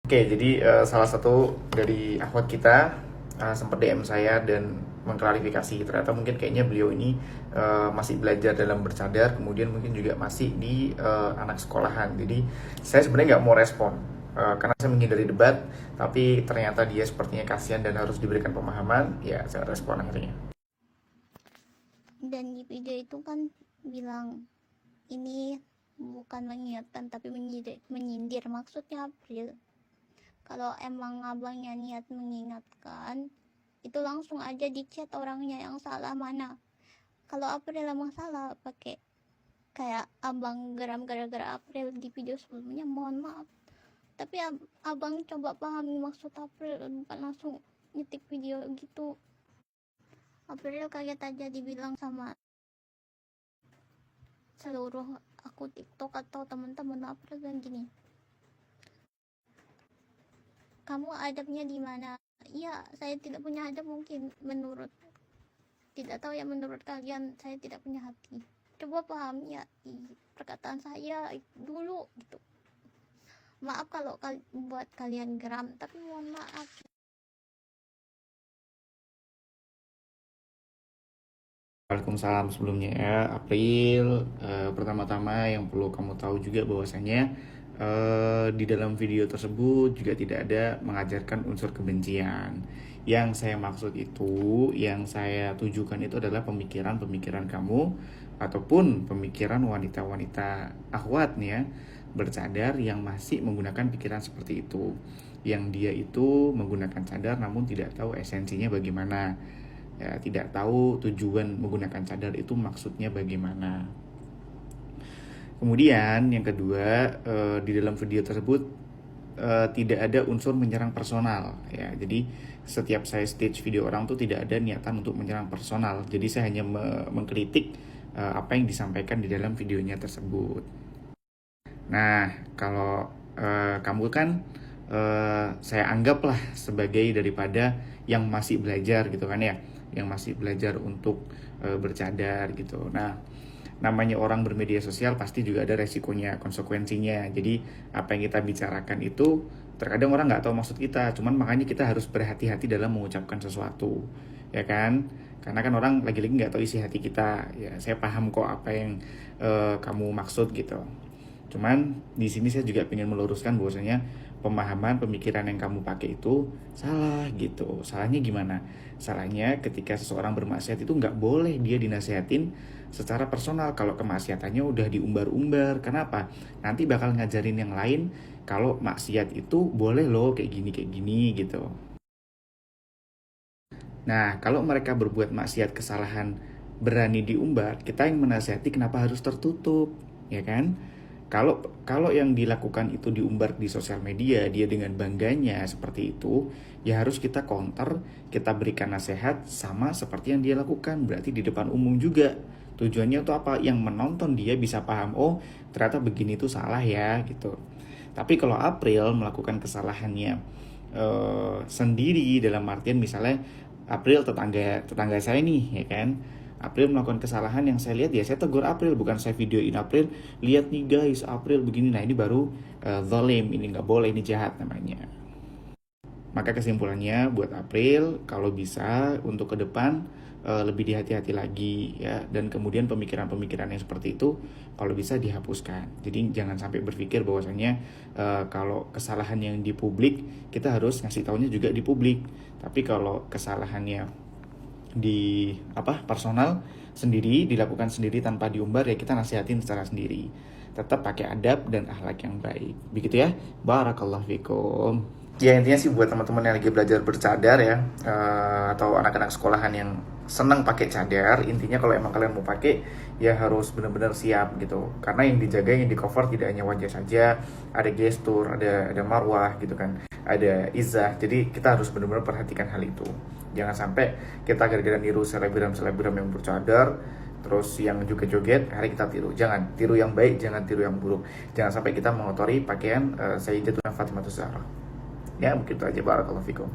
Oke, jadi salah satu dari akhwat kita sempat DM saya dan mengklarifikasi. Ternyata mungkin kayaknya beliau ini masih belajar dalam bercadar, kemudian mungkin juga masih di anak sekolahan. Jadi saya sebenarnya nggak mau respon karena saya menghindari debat, tapi ternyata dia sepertinya kasihan dan harus diberikan pemahaman. Ya, saya respon akhirnya. Dan di video itu kan bilang ini bukan mengingatkan tapi menyindir, maksudnya April. Kalau emang abangnya niat mengingatkan, itu langsung aja di chat orangnya yang salah mana. Kalau April emang salah pakai kayak abang geram gara-gara April di video sebelumnya, mohon maaf. Tapi abang coba pahami maksud April, bukan langsung nyetik video gitu. April kaget aja dibilang sama seluruh akun TikTok atau teman-teman April dan gini, kamu adabnya di mana? Ya, saya tidak punya adab, mungkin menurut, tidak tahu ya, menurut kalian saya tidak punya hati. Coba pahami ya perkataan saya dulu gitu. Maaf kalau buat kalian geram, tapi mohon maaf. Waalaikumsalam sebelumnya ya, April. Pertama-tama yang perlu kamu tahu juga bahwasanya di dalam video tersebut juga tidak ada mengajarkan unsur kebencian. Yang saya maksud itu, yang saya tujukan itu adalah pemikiran-pemikiran kamu ataupun pemikiran wanita-wanita akhwat nih ya, bercadar yang masih menggunakan pikiran seperti itu. Yang dia itu menggunakan cadar namun tidak tahu esensinya bagaimana. Ya, tidak tahu tujuan menggunakan cadar itu maksudnya bagaimana. Kemudian yang kedua, di dalam video tersebut tidak ada unsur menyerang personal ya. Jadi setiap saya stage video orang tuh tidak ada niatan untuk menyerang personal. Jadi saya hanya mengkritik apa yang disampaikan di dalam videonya tersebut. Nah, kalau kamu kan saya anggaplah sebagai daripada yang masih belajar gitu kan ya, yang masih belajar untuk bercadar gitu. Nah, namanya orang bermedia sosial pasti juga ada resikonya, konsekuensinya. Jadi apa yang kita bicarakan itu terkadang orang nggak tahu maksud kita, cuman makanya kita harus berhati-hati dalam mengucapkan sesuatu, ya kan? Karena kan orang lagi-lagi nggak tahu isi hati kita. Ya, saya paham kok apa yang kamu maksud gitu. Cuman di sini saya juga ingin meluruskan bahwasanya pemahaman pemikiran yang kamu pakai itu salah gitu. Salahnya gimana? Salahnya ketika seseorang bermaksiat itu nggak boleh dia dinasehatin secara personal kalau kemaksiatannya udah diumbar-umbar. Kenapa? Nanti bakal ngajarin yang lain kalau maksiat itu boleh loh kayak gini gitu. Nah, kalau mereka berbuat maksiat kesalahan berani diumbar, kita yang menasihati kenapa harus tertutup, ya kan? Kalau yang dilakukan itu diumbar di sosial media, dia dengan bangganya seperti itu, ya harus kita counter, kita berikan nasihat sama seperti yang dia lakukan, berarti di depan umum juga. Tujuannya itu apa? Yang menonton dia bisa paham, oh ternyata begini itu salah ya gitu. Tapi kalau April melakukan kesalahannya sendiri dalam artian misalnya April tetangga saya nih ya kan, April melakukan kesalahan yang saya lihat ya saya tegur April, bukan saya videoin April, lihat nih guys April begini. Nah ini baru zalim, ini nggak boleh, ini jahat namanya. Maka kesimpulannya buat April, kalau bisa untuk ke depan lebih dihati-hati lagi ya, dan kemudian pemikiran-pemikiran yang seperti itu kalau bisa dihapuskan. Jadi jangan sampai berpikir bahwasanya kalau kesalahan yang di publik kita harus ngasih taunya juga di publik. Tapi kalau kesalahannya di personal sendiri, dilakukan sendiri tanpa diumbar, ya kita nasihatin secara sendiri. Tetap pakai adab dan akhlak yang baik. Begitu ya. Barakallahu fikum. Ya intinya sih buat teman-teman yang lagi belajar bercadar ya, atau anak-anak sekolahan yang senang pakai cadar, intinya kalau emang kalian mau pakai ya harus benar-benar siap gitu. Karena yang dijaga, yang di cover tidak hanya wajah saja, ada gestur, ada marwah gitu kan, ada izah. Jadi kita harus benar-benar perhatikan hal itu. Jangan sampai kita gara-gara niru selebgram yang bercadar terus yang joget-joget hari kita tiru. Jangan tiru yang baik, jangan tiru yang buruk. Jangan sampai kita mengotori pakaian Sayyidatuna Fatimah Zahra. Ya begitu aja, barakallahu fikum.